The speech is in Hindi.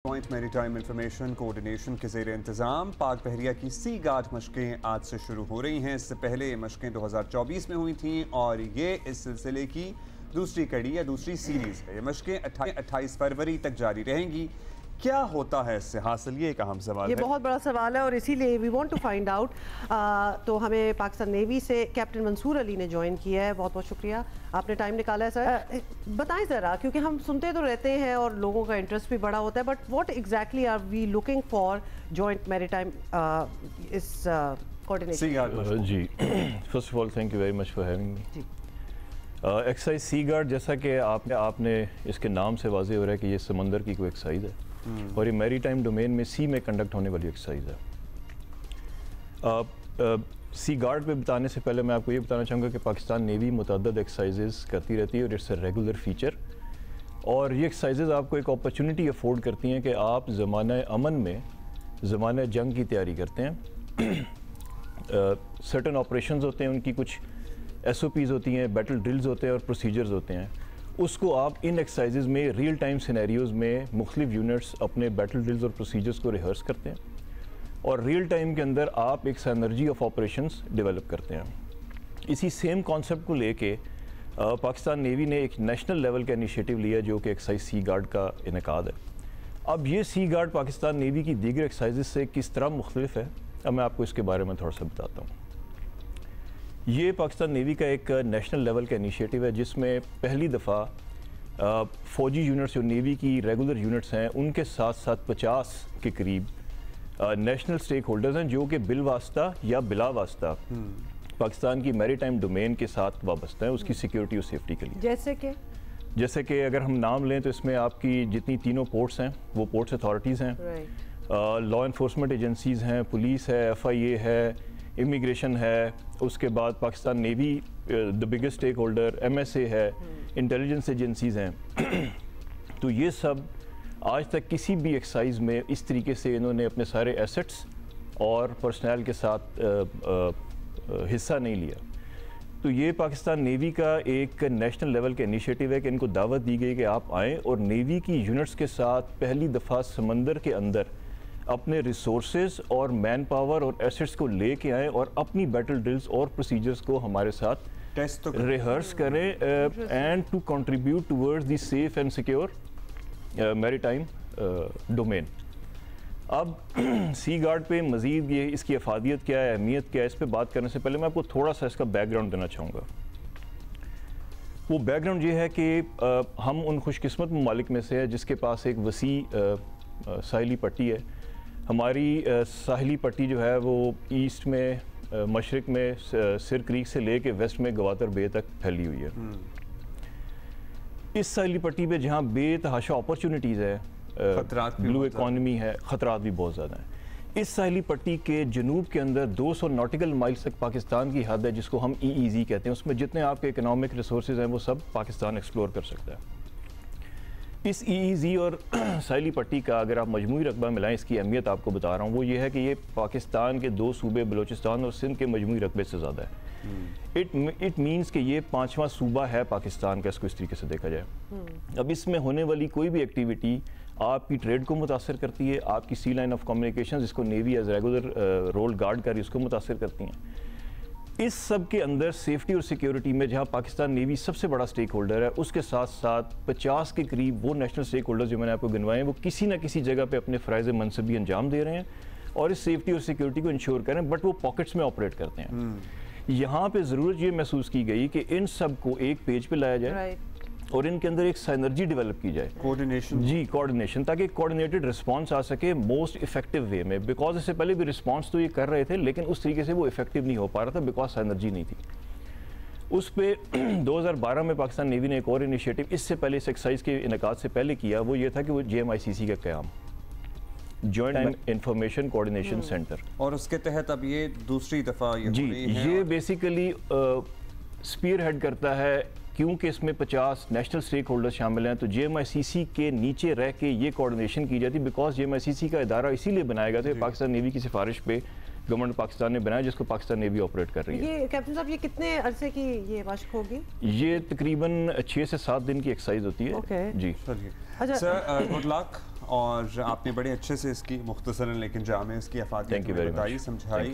जॉइंट मैरीटाइम इंफॉर्मेशन कोऑर्डिनेशन के ज़ेर इंतज़ाम पाक बहरिया की सी गार्ड मशकें आज से शुरू हो रही हैं। इससे पहले ये मशकें 2024 में हुई थीं और ये इस सिलसिले की दूसरी कड़ी या दूसरी सीरीज़ है। ये मशकें 28 फरवरी तक जारी रहेंगी। क्या होता है इससे हासिल, ये एक अहम सवाल है। ये बहुत बड़ा सवाल है और इसीलिए we want to find out. तो हमें पाकिस्तान नेवी से कैप्टन मंसूर अली ने ज्वाइन किया है। बहुत बहुत शुक्रिया, आपने टाइम निकाला है सर। बताएं ज़रा, क्योंकि हम सुनते तो रहते हैं और लोगों का इंटरेस्ट भी बड़ा होता है, but what exactly are we looking for joint maritime is coordination? जी, first of all thank you very much for having me. Exercise sea guard, जैसा कि आपने इसके नाम से वाज़ेह हो रहा है कि ये समंदर की कोई एक्सरसाइज है और ये मैरी टाइम डोमेन में सी में कंडक्ट होने वाली एक्सरसाइज है। सी गार्ड पे बताने से पहले मैं आपको ये बताना चाहूँगा कि पाकिस्तान नेवी मुतअद्दिद एक्सरसाइजेस करती रहती है और इट्स अ रेगुलर फीचर। और ये एक्सरसाइजेस आपको एक अपॉर्चुनिटी अफोर्ड करती हैं कि आप ज़माना अमन में ज़माना जंग की तैयारी करते हैं। सर्टन ऑपरेशंस होते हैं, उनकी कुछ SOPs होती हैं, बैटल ड्रिल्स होते हैं और प्रोसीजर्स होते हैं। उसको आप इन एक्सरसाइजेज में रियल टाइम सिनेरियोज़ में मुख्तलिफ यूनिट्स अपने बैटल ड्रिल्स और प्रोसीजर्स को रिहर्स करते हैं और रियल टाइम के अंदर आप एक सिनर्जी ऑफ ऑपरेशंस डेवलप करते हैं। इसी सेम कॉन्सेप्ट को लेके पाकिस्तान नेवी ने एक नेशनल लेवल का इनिशिएटिव लिया जो कि एक्सरसाइज सी गार्ड का इनेकाद है। अब ये सी गार्ड पाकिस्तान नेवी की दीगर एक्सरसाइजेज से किस तरह मुख्तलिफ है, अब मैं आपको इसके बारे में थोड़ा सा बताता हूँ। ये पाकिस्तान नेवी का एक नेशनल लेवल का इनिशिएटिव है जिसमें पहली दफ़ा फ़ौजी यूनिट्स जो नेवी की रेगुलर यूनिट्स हैं उनके साथ साथ 50 के करीब नेशनल स्टेक होल्डर्स हैं जो कि बिलवास्ता या बिला वास्ता पाकिस्तान की मैरीटाइम डोमेन के साथ वाबस्ता हैं उसकी सिक्योरिटी और सेफ्टी के लिए। जैसे कि अगर हम नाम लें तो इसमें आपकी जितनी तीनों पोर्ट्स हैं वो पोर्ट्स अथॉरिटीज़ हैं, लॉ इन्फोर्समेंट एजेंसीज़ हैं, पुलिस है, FIA है, इमिग्रेशन है, उसके बाद Pakistan navy the biggest stake holder MSA है, इंटेलिजेंस एजेंसीज़ हैं। तो ये सब आज तक किसी भी एक्सरसाइज में इस तरीके से इन्होंने अपने सारे एसेट्स और पर्सनल के साथ हिस्सा नहीं लिया। तो ये पाकिस्तान नेवी का एक नेशनल लेवल का इनिशिएटिव है कि इनको दावत दी गई कि आप आएँ और नेवी की यूनिट्स के साथ पहली दफ़ा समंदर के अंदर अपने रिसोर्सेज और मैन पावर और एसेट्स को लेके आएँ और अपनी बैटल ड्रिल्स और प्रोसीजर्स को हमारे साथ टेस्ट तो रिहर्स करें and to contribute towards the safe and secure maritime domain. अब सी गार्ड पे मज़ीद ये इसकी अफादियत क्या है, अहमियत क्या है, इस पर बात करने से पहले मैं आपको थोड़ा सा इसका बैकग्राउंड देना चाहूँगा। वो बैकग्राउंड ये है कि हम उन खुशकिस्मत ममालिक में से है जिसके पास एक वसी साहिली पट्टी है। हमारी साहिली पट्टी जो है वो ईस्ट में मशरक़ में सिर क्रीक से लेके वेस्ट में गवादर बे तक फैली हुई है। इस साहिली पट्टी पे जहाँ बेतहाशा अपॉर्चुनिटीज़ है, ब्लू इकॉनमी है, ख़तरात भी बहुत ज़्यादा हैं। इस साहिली पट्टी के जनूब के अंदर 200 नॉटिकल माइल्स तक पाकिस्तान की हद है जिसको हम EEZ कहते हैं। उसमें जितने आपके इकनॉमिक रिसोर्सेज हैं वो सब पाकिस्तान एक्सप्लोर कर सकता है। इस EEZ और साहिली पट्टी का अगर आप मजमूई रकबा मिलाएं, इसकी अहमियत आपको बता रहा हूँ, वो ये है कि ये पाकिस्तान के 2 सूबे बलूचिस्तान और सिंध के मजमूई रकबे से ज़्यादा है। इट मीन्स कि ये 5वां सूबा है पाकिस्तान का, इसको इस तरीके से देखा जाए। अब इसमें होने वाली कोई भी एक्टिविटी आपकी ट्रेड को मुतासर करती है, आपकी सी लाइन ऑफ कम्युनिकेशन जिसको navy as regular role guard कर रही है उसको मुतासर करती हैं। इस सब के अंदर सेफ्टी और सिक्योरिटी में जहां पाकिस्तान नेवी सबसे बड़ा स्टेक होल्डर है, उसके साथ साथ 50 के करीब वो नेशनल स्टेक होल्डर जो मैंने आपको गिनवाए हैं वो किसी ना किसी जगह पे अपने फ़राइज़ मनसब भी अंजाम दे रहे हैं और इस सेफ्टी और सिक्योरिटी को इंश्योर करें, बट वो पॉकेट्स में ऑपरेट करते हैं। यहाँ पे ज़रूरत ये महसूस की गई कि इन सब को एक पेज पे लाया जाए और इनके अंदर एक सिनर्जी डेवलप की जाए, कोऑर्डिनेशन, ताकि कोऑर्डिनेटेड रिस्पांस आ सके मोस्ट इफेक्टिव वे में। बिकॉज इससे पहले भी रिस्पांस तो ये कर रहे थे लेकिन उस तरीके से वो इफेक्टिव नहीं हो पा रहा था बिकॉज सिनर्जी नहीं थी। उस पे 2012 में पाकिस्तान नेवी ने एक और इनिशिएटिव इससे पहले इस एक्सरसाइज के इनेकाद से पहले किया, वो ये था कि वो JMICC का क़याम, जॉइंट इंफॉर्मेशन कोऑर्डिनेशन सेंटर, और उसके तहत अब ये दूसरी दफ़ा ये बेसिकली स्पीयर हेड करता है क्योंकि इसमें 50 नेशनल स्टेक होल्डर शामिल हैं। तो JMICC के नीचे रह के ये कोऑर्डिनेशन की जाती है बिकॉज JMICC का इदारा इसीलिए बनाया गया था, पाकिस्तान नेवी की सिफारिश पे गवर्नमेंट पाकिस्तान ने बनाया जिसको पाकिस्तान नेवी ऑपरेट कर रही है। ये कैप्टन साहब, ये कितने अरसे की ये मशक होगी? ये तकरीबन 6 से 7 दिन की एक्सरसाइज होती है। ओके जी। अच्छा सर, गुड लक और आपने बड़े अच्छे से इसकी मुख्तसरन लेकिन जामे इसकी अफादियत Thank you very बताई, much. समझाई।